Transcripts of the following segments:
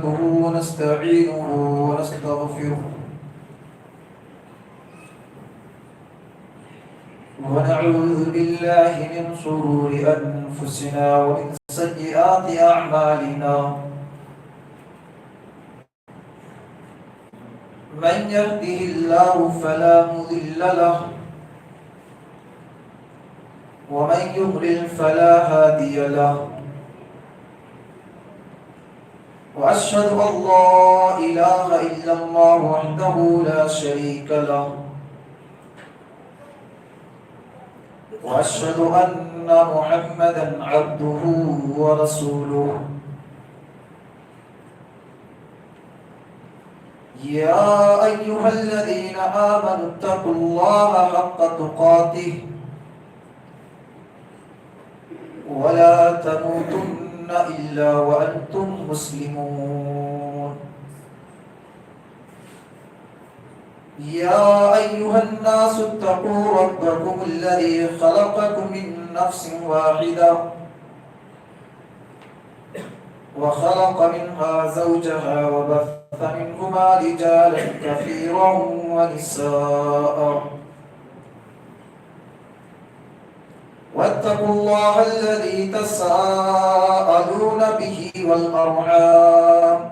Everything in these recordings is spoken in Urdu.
نحمده ونستعينه ونستغفره ونعوذ بالله من شرور أنفسنا ومن سيئات أعمالنا من يهده الله فلا مضل له ومن يضلل فلا هادي له وأشهد أن لا إله إلا الله وحده لا شريك له وأشهد أن محمدا عبده ورسوله يا أيها الذين آمنوا اتقوا الله حق تقاته ولا تموتن إلا وأنتم مسلمون يا أيها الناس اتقوا ربكم الذي خلقكم من نفس واحدة وخلق منها زوجها وبث منهما رجالا كثيرا ونساء واتقوا الله الذي تساءلون به والأرحام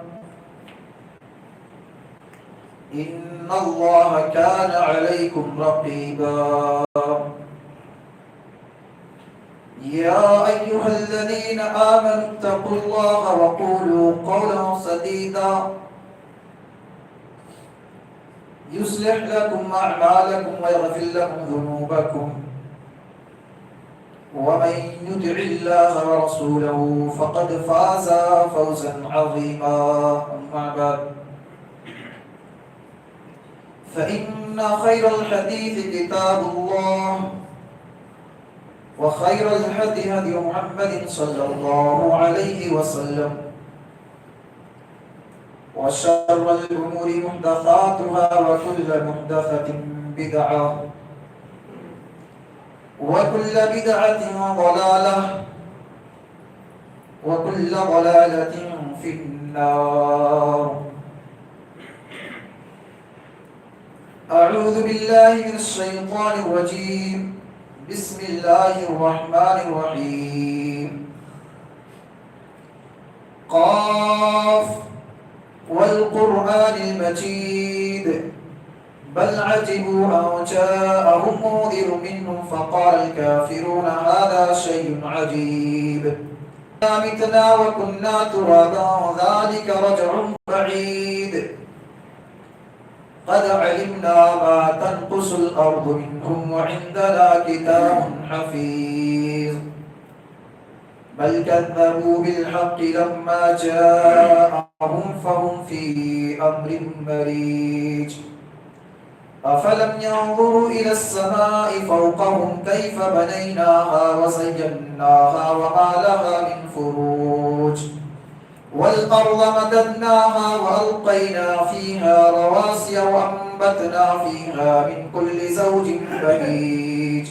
إن الله كان عليكم رقيبا يا أيها الذين آمنوا اتقوا الله وقولوا قولا سديدا يصلح لكم أعمالكم ويغفر لكم ذنوبكم ومن يطع الله ورسوله فقد فاز فوزا عظيما أما بعد فإن خير الحديث كتاب الله وخير الهدي هدي محمد صلى الله عليه وسلم وشر الأمور محدثاتها وكل محدثة بدعة وكل بدعة ضلالة وكل ضلالة في النار. أعوذ بالله من الشيطان الرجيم. بسم الله الرحمن الرحيم. قاف والقرآن المجيد بل عجبوا أن جاءهم منذر منهم فقال الكافرون هذا شيء عجيب متنا وكنا ترابا ذلك رجع بعيد قد علمنا ما تنقص الأرض منهم وعندنا كتاب حفيظ بل كذبوا بالحق لما جاءهم فهم في أمر مريج أفلم ينظروا إلى السماء فوقهم كيف بنيناها وزيناها وما لها من فروج والأرض مددناها وألقينا فيها رواسي وأنبتنا فيها من كل زوج بهيج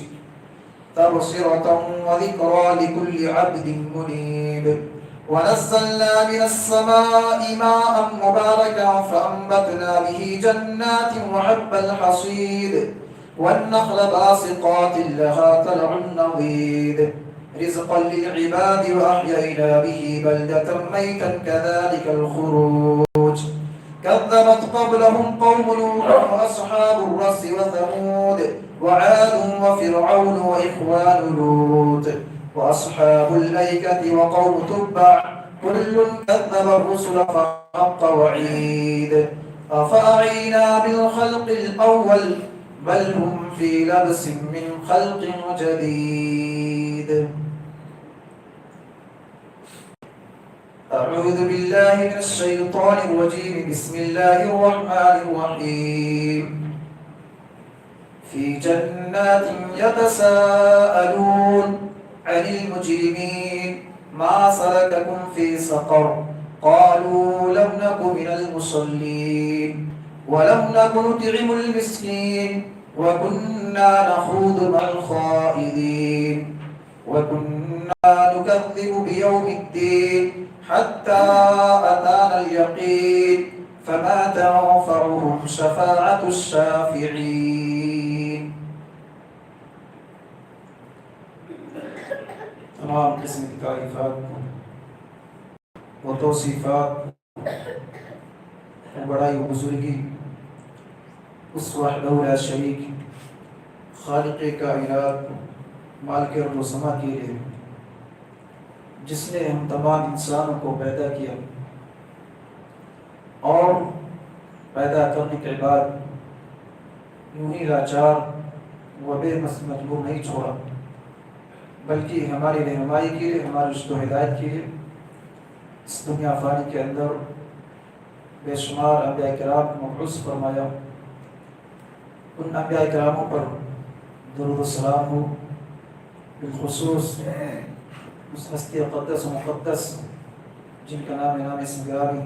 تبصرة وذكرى لكل عبد منيب ونزلنا من السماء ماء مباركا فأنبتنا به جنات وحب الحصيد والنخل باسقات لها طلع نضيد رزقا للعباد وأحيينا به بلدة ميتا كذلك الخروج كذبت قبلهم قوم نوح وأصحاب الرس وثمود وعاد وفرعون وإخوان لوط وأصحاب الأيكة وقوم تبع كل كذب الرسل فحق وعيد أفأعينا بالخلق الأول بل هم في لبس من خلق جديد. أعوذ بالله من الشيطان الرجيم. بسم الله الرحمن الرحيم. في جنات يتساءلون عن المجرمين ما سلككم في سقر قالوا لم نك من المصلين ولم نك نطعم المسكين وكنا نخوض مع الخائضين وكنا نكذب بيوم الدين حتى أتانا اليقين فما تنفعهم شفاعة الشافعين. تمام قسم کی تعریفات و توصیفات و بڑائی و بزرگی اس وحدہ لا شریک خالق کائنات مالک ارض و سما کے لیے جس نے ہم تمام انسانوں کو پیدا کیا اور پیدا کرنے کے بعد یوں ہی لاچار و بے مجبور نہیں چھوڑا، بلکہ ہماری رہنمائی کے لیے، ہماری رشد و ہدایت کے لیے اس دنیا فانی کے اندر بے شمار انبیاء کرام مبعوث فرمایا۔ ان انبیاء کراموں پر درود و سلام ہو، بالخصوص اس ہستی اقدس و مقدس جن کا نام اسم گرامی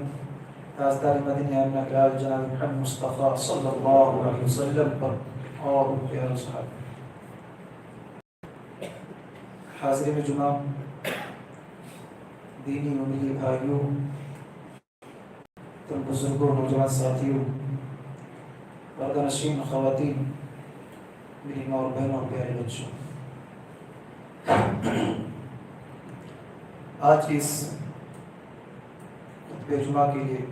تاجدار مدینہ آمنہ کرال جناب محمد مصطفیٰ صلی اللہ علیہ وسلم پر اور ان کے اہل صحابہ۔ حاضرین جمعہ، دینی و ملی بھائیوں، تم بزرگوں، نوجوان ساتھیوں، پردہ نشین خواتین، میری ماں اور بہنوں اور پیارے بچوں، آج کی اس خطبہ جمعہ کے لیے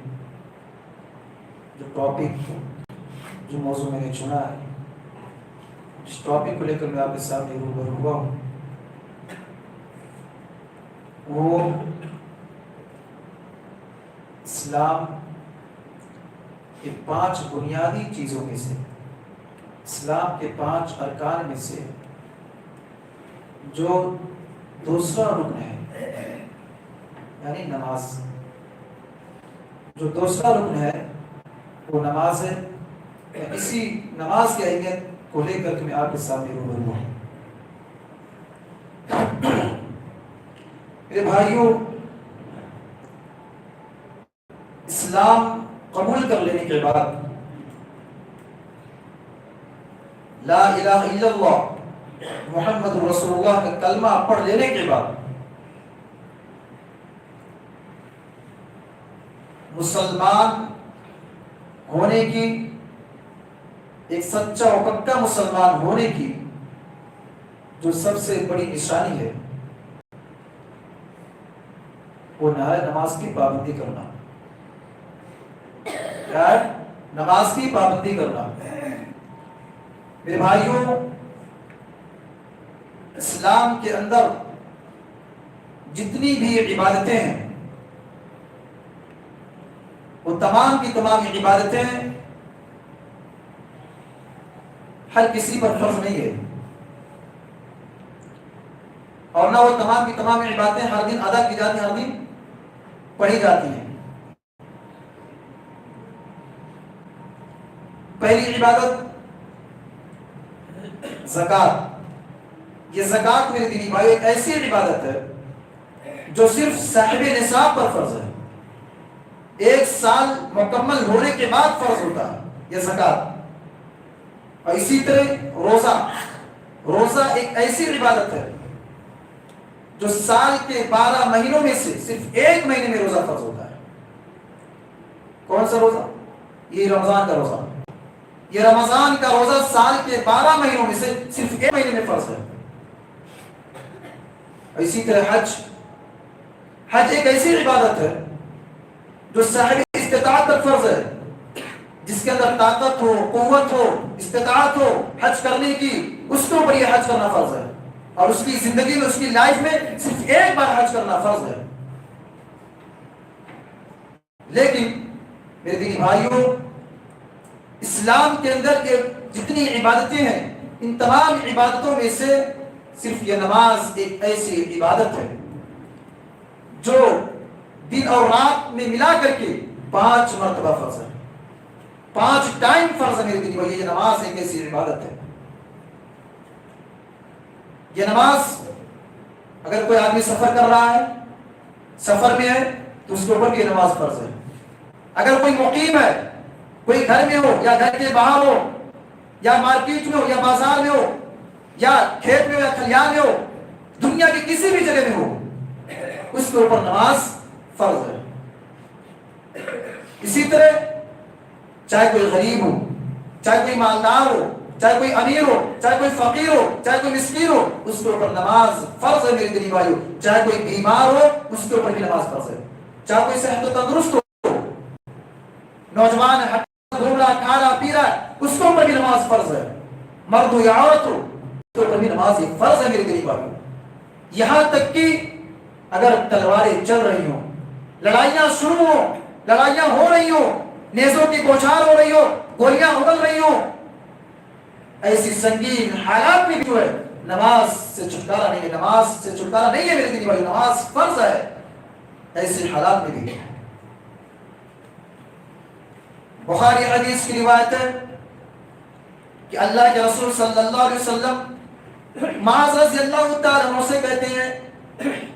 جو ٹاپک، جو موضوع میں نے چنا ہے، جس ٹاپک کو لے کر میں آپ کے سامنے روبرو ہوا ہوں، وہ اسلام کے 5 بنیادی چیزوں میں سے، اسلام کے 5 ارکان میں سے جو دوسرا رکن ہے، یعنی نماز، جو دوسرا رکن ہے وہ نماز ہے۔ اسی نماز کی اہمیت کو لے کر کے میں آپ کے سامنے روبرو ہوں۔ میرے بھائیوں، اسلام قبول کر لینے کے بعد، لا الہ الا اللہ محمد رسول اللہ کا کلمہ پڑھ لینے کے بعد مسلمان ہونے کی، ایک سچا و پکا مسلمان ہونے کی جو سب سے بڑی نشانی ہے وہ نماز کی پابندی کرنا۔ کیا ہے؟ نماز کی پابندی کرنا۔ میرے بھائیوں، اسلام کے اندر جتنی بھی عبادتیں ہیں وہ تمام کی تمام عبادتیں ہر کسی پر فرض نہیں ہے، اور نہ وہ تمام کی تمام عبادتیں ہر دن ادا کی جاتی ہیں، ہر دن پڑھی جاتی ہیں۔ پہلی عبادت زکوٰۃ۔ یہ زکوٰۃ میرے دینی بھائی ایک ایسی عبادت ہے جو صرف صاحب نصاب پر فرض ہے، 1 سال مکمل ہونے کے بعد فرض ہوتا ہے یہ زکوٰۃ۔ اور اسی طرح روزہ ایک ایسی عبادت ہے جو سال کے 12 مہینوں میں سے صرف 1 مہینے میں روزہ فرض ہوتا ہے۔ کون سا روزہ؟ یہ رمضان کا روزہ۔ یہ رمضان کا روزہ سال کے 12 مہینوں میں سے صرف 1 مہینے میں فرض ہے۔ اسی طرح حج ایک ایسی عبادت ہے جو صاحب استطاعت پر فرض ہے، جس کے اندر طاقت ہو، قوت ہو، استطاعت ہو حج کرنے کی، اس کے اوپر یہ حج کرنا فرض ہے، اور اس کی زندگی میں، اس کی لائف میں صرف 1 بار حج کرنا فرض ہے۔ لیکن میرے دینی بھائیوں، اسلام کے اندر یہ جتنی عبادتیں ہیں، ان تمام عبادتوں میں سے صرف یہ نماز ایک ایسی عبادت ہے جو دن اور رات میں ملا کر کے 5 مرتبہ فرض ہے، 5 ٹائم فرض ہے۔ میرے دینی بھائی، یہ نماز ایک ایسی عبادت ہے۔ یہ نماز اگر کوئی آدمی سفر کر رہا ہے، سفر میں ہے، تو اس کے اوپر بھی یہ نماز فرض ہے۔ اگر کوئی مقیم ہے، کوئی گھر میں ہو یا گھر کے باہر ہو یا مارکیٹ میں ہو یا بازار میں ہو یا کھیت میں ہو یا کھلیان میں ہو دنیا کی کسی بھی جگہ میں ہو، اس کے اوپر نماز فرض ہے۔ اسی طرح چاہے کوئی غریب ہو، چاہے کوئی مالدار ہو، چاہے کوئی امیر ہو، چاہے کوئی فقیر ہو، چاہے کوئی مسکین ہو، اس کے اوپر نماز فرض ہے میرے دینی بھائیو۔ چاہے کوئی بیمار ہو، اس کے اوپر بھی نماز فرض ہے۔ چاہے کوئی صحت و تندرست ہو، نوجوان ہے، گھوم رہا کھا رہا پی رہا ہے، اس کے اوپر بھی نماز فرض ہے۔ مرد ہو یا عورت ہو، اس کے اوپر بھی نماز یہ فرض ہے میرے دینی بھائیو۔ یہاں تک کہ اگر تلواریں چل رہی ہوں، لڑائیاں شروع ہوں، لڑائیاں ہو رہی ہوں، نیزوں کی بوچھار ہو رہی ہو، گولیاں اگل رہی ہوں، ایسی سنگین حالات میں بھی جو ہے نماز سے چھٹکارا نہیں ہے، نماز سے چھٹکارا نہیں ہے میرے دینی بھائی، نماز فرض ہے ایسے حالات میں بھی۔ بخاری حدیث کی روایت ہے کہ اللہ کے رسول صلی اللہ علیہ وسلم معاذ رضی اللہ تعالیٰ عنہ سے کہتے ہیں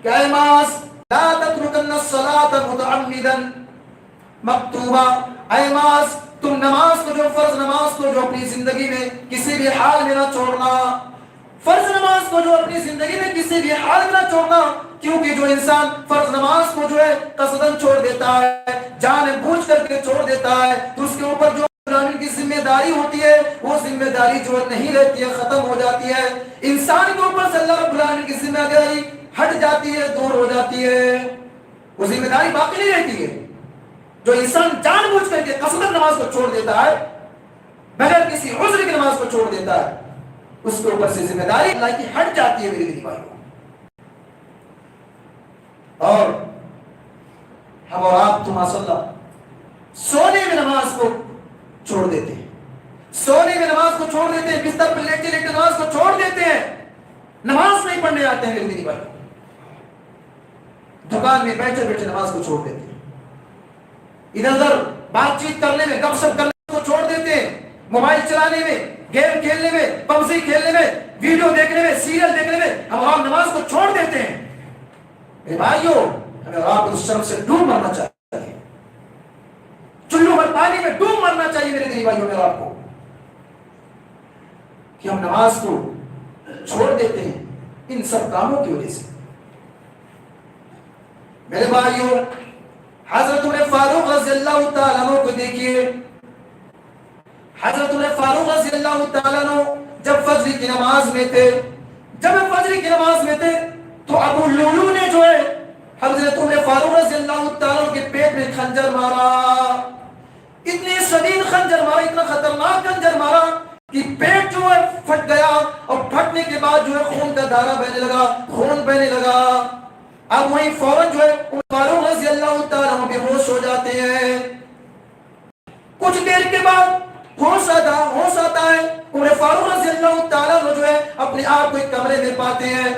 کہ اے معاذ لا تترکن الصلاة متعمدا مکتوبہ، اے معاذ تم نماز کو، جو فرض نماز کو جو اپنی زندگی میں کسی بھی حال میں نہ چھوڑنا، فرض نماز کو جو اپنی زندگی میں کسی بھی حال میں نہ چھوڑنا، کیونکہ جو انسان فرض نماز کو جو ہے قصداً چھوڑ دیتا ہے، جان بوجھ کر کے چھوڑ دیتا ہے، تو اس کے اوپر جو کی ذمہ داری ہوتی ہے وہ ذمہ داری جو نہیں رہتی ہے، ختم ہو جاتی ہے۔ انسان کے اوپر سے اللہ رب العالمین کی ذمہ داری ہٹ جاتی ہے، دور ہو جاتی ہے، وہ ذمہ داری باقی نہیں رہتی ہے۔ جو انسان جان بوجھ کر کے قصداً نماز کو چھوڑ دیتا ہے، بغیر کسی عذر کی نماز کو چھوڑ دیتا ہے، اس کے اوپر سے ذمہ داری اللہ کی ہٹ جاتی ہے میرے دینی بھائیوں۔ اور ہم اور آپ تو ماشاء اللہ سونے میں نماز کو چھوڑ دیتے ہیں، سونے میں نماز کو چھوڑ دیتے ہیں، بستر پر لیٹے لیٹے نماز کو چھوڑ دیتے ہیں، نماز نہیں پڑھنے آتے ہیں میرے دینی بھائیوں، دکان میں بیٹھے بیٹھے نماز کو چھوڑ دیتے ہیں، ادھر ادھر بات چیت کرنے میں، گپ شپ کرنے کو چھوڑ دیتے ہیں، موبائل چلانے میں، گیم کھیلنے میں، پبجی کھیلنے میں، ویڈیو دیکھنے میں، سیریل دیکھنے میں ہم آپ نماز کو چھوڑ دیتے ہیں۔ میرے بھائیوں ہمیں آپ اس شرم سے ڈوب مرنا چاہیے، چلو بھر پانی میں ڈوب مرنا چاہیے میرے دینی بھائیوں میرے آپ کو، کہ ہم نماز کو چھوڑ دیتے ہیں ان سب کاموں کی وجہ سے۔ میرے بھائیوں حضرت عمر فاروق رضی اللہ تعالیٰ عنہ کو دیکھیے، حضرت عمر فاروق رضی اللہ تعالیٰ عنہ جب فجر کی نماز میں تھے، جب فجر کی نماز میں تھے تو ابو لولو نے جو ہے حضرت عمر فاروق رضی اللہ تعالیٰ عنہ کے پیٹ میں خنجر مارا، اتنی شدید خنجر مارا، اتنا خطرناک خنجر مارا کہ پیٹ جو ہے پھٹ گیا، اور پھٹنے کے بعد جو ہے خون کا دھارا بہنے لگا، خون بہنے لگا۔ اب وہیں فوراً جو ہے عمر فاروق رضی اللہ تعالیٰ عنہ بے ہوش ہو جاتے ہیں، کچھ دیر کے بعد ہوش آتا ہے، عمر فاروق رضی اللہ تعالیٰ عنہ جو ہے اپنے آپ کو ایک کمرے میں پاتے ہیں۔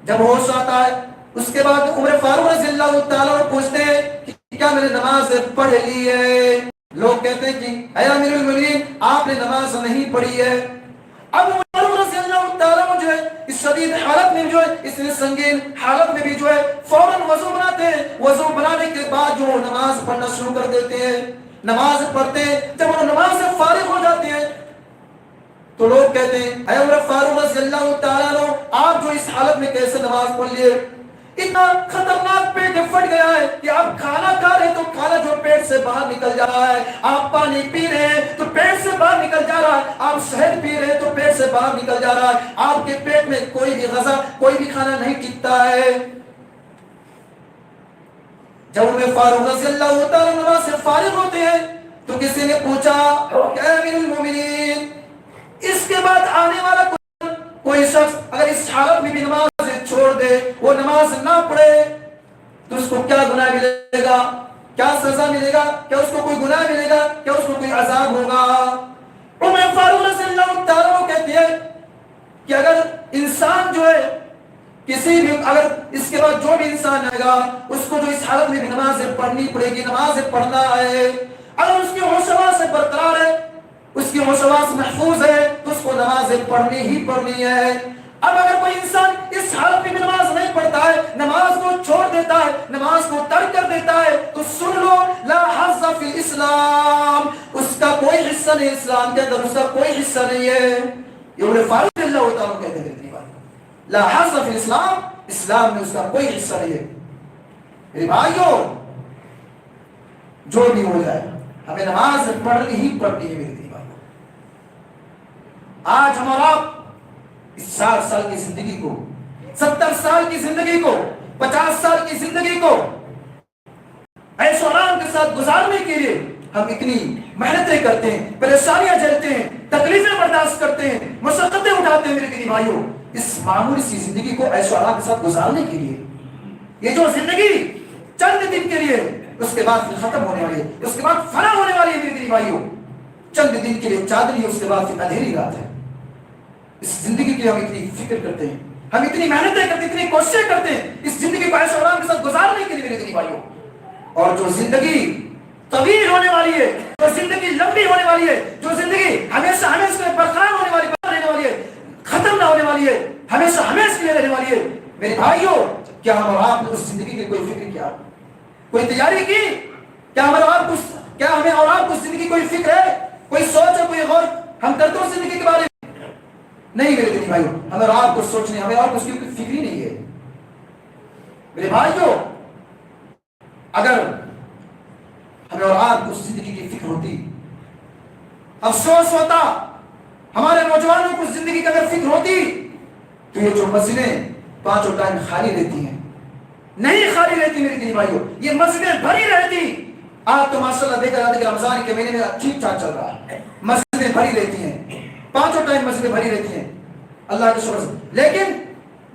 جب ہوش آتا ہے اس کے بعد عمر فاروق رضی اللہ تعالیٰ عنہ پوچھتے ہیں کہ کیا میں نے نماز پڑھ لی ہے؟ لوگ کہتے ہیں کہ اے امیر المومنین آپ نے نماز نہیں پڑھی ہے۔ اب عمر فاروق رضی اللہ تعالیٰ عنہ جو ہے اس شدید حالت میں جو ہے، اس سنگین حالت میں بھی جو ہے فوراً وضو بناتے ہیں، وضو بنانے کے بعد جو نماز پڑھنا شروع کر دیتے ہیں، نماز پڑھتے ہیں۔ جب وہ نماز سے فارغ ہو جاتے ہیں تو لوگ کہتے ہیں اے عمر فاروق رضی اللہ تعالیٰ عنہ آپ جو اس حالت میں کیسے نماز پڑھ لیے؟ اتنا خطرناک پیٹ پھٹ گیا ہے کہ آپ کھانا کھا رہے تو کھانا جو پیٹ سے باہر نکل جا رہا ہے، آپ پانی پی رہے ہیں تو پیٹ سے باہر نکل جا رہا ہے، آپ شہد پی رہے ہیں تو پیٹ سے باہر نکل جا رہا ہے، آپ کے پیٹ میں کوئی بھی غذا، کوئی بھی کھانا نہیں ٹکتا ہے۔ جب عمر فاروق رضی اللہ تعالیٰ عنہ نماز سے فارغ ہوتے ہیں تو کسی نے پوچھا کہ اے امیر المومنین اس کے بعد آنے والا کوئی شخص اگر اس حالت میں بھی نماز چھوڑ دے، وہ نماز نہ پڑھے تو اس کو کیا گناہ ملے گا، کیا سزا ملے گا، کیا اس کو کوئی گناہ ملے گا، کیا اس کو کوئی عذاب ہوگا؟ عمر فاروق رضی اللہ تعالیٰ عنہ کہتے ہیں کہ اگر انسان جو ہے کسی بھی، اگر اس کے بعد جو بھی انسان آئے گا اس کو جو اس حالت میں بھی نماز پڑھنی پڑے گی، نماز پڑھنا ہے، اگر اس کی ہوش حواس برقرار ہے، اس کی ہوش حواس محفوظ ہے تو اس کو نماز پڑھنی ہی پڑھنی ہے۔ اب اگر کوئی انسان اس حالت میں بھی نماز نہیں پڑھتا ہے، نماز کو چھوڑ دیتا ہے، نماز کو ترک کر دیتا ہے، تو سن لو لا حظ فی الاسلام، اس کا کوئی حصہ نہیں اسلام کے اندر، اس کا کوئی حصہ نہیں ہے۔ یہ عمر فاروق رضی اللہ تعالیٰ عنہ کہتے ہیں لا حظ فی الاسلام، اسلام میں اس کا کوئی حصہ نہیں ہے۔ میرے بھائیوں جو بھی ہو جائے ہمیں نماز پڑھنی ہی پڑھنی ہے میرے بھائیوں۔ آج ہم اور آپ اس 60 سال کی زندگی کو، 70 سال کی زندگی کو، 50 سال کی زندگی کو ایسے آرام کے ساتھ گزارنے کے لیے ہم اتنی محنتیں کرتے ہیں، پریشانیاں جھیلتے ہیں، تکلیفیں برداشت کرتے ہیں، مشقتیں اٹھاتے ہیں میرے دینی بھائیوں، اس معمولی سی زندگی کو ایسے آرام کے ساتھ گزارنے کے لیے۔ یہ جو زندگی چند دن کے لیے، اس کے بعد پھر ختم ہونے والی ہے، اس کے بعد فنا ہونے والی ہے میرے دینی بھائیوں۔ چند دن کے لیے چادری، اس کے بعد پھر اندھیری رات ہے۔ اس زندگی کے لیے ہم اتنی فکر کرتے ہیں، ہم اتنی محنتیں کرتے ہیں، اتنی کوششیں کرتے ہیں اس زندگی کو ایسے آرام کے ساتھ گزارنے کے لیے میرے دینی بھائیوں۔ اور جو زندگی طویل ہونے والی ہے، جو زندگی لمبی ہونے والی ہے، جو زندگی ہمیشہ ہمیشہ برقرار ہونے والی، رہنے والی ہے، ختم نہ ہونے والی ہے، ہمیشہ ہمیشہ کے لیے رہنے والی ہے میرے بھائیوں، کیا ہم اور آپ نے اس زندگی کی کوئی فکر کیا، کوئی تیاری کی؟ کیا ہمیں اور آپ کو زندگی کوئی فکر ہے، کوئی سوچ ہے، کوئی غور ہم کرتے ہیں زندگی کے بارے میں؟ نہیں میرے دینی بھائیوں، ہمیں اور آپ کو سوچنے، ہمیں اور اس کی کوئی فکر ہی نہیں ہے میرے بھائیوں۔ اگر ہمیں اور آپ کو زندگی کی فکر ہوتی، افسوس ہوتا، ہمارے نوجوانوں کو زندگی کی اگر فکر ہوتی تو یہ جو مسجدیں 5 ٹائم خالی رہتی ہیں، نہیں خالی رہتی میرے دینی بھائیوں، یہ مسجدیں بھری رہتی۔ آج تو ماشاءاللہ دیکھا جاتا ہے کہ رمضان کے مہینے میں ٹھیک ٹھاک چل رہا ہے، مسجدیں بھری رہتی ہیں، 5 ٹائم مسجدیں بھری رہتی ہیں اللہ کے شکر سے۔ لیکن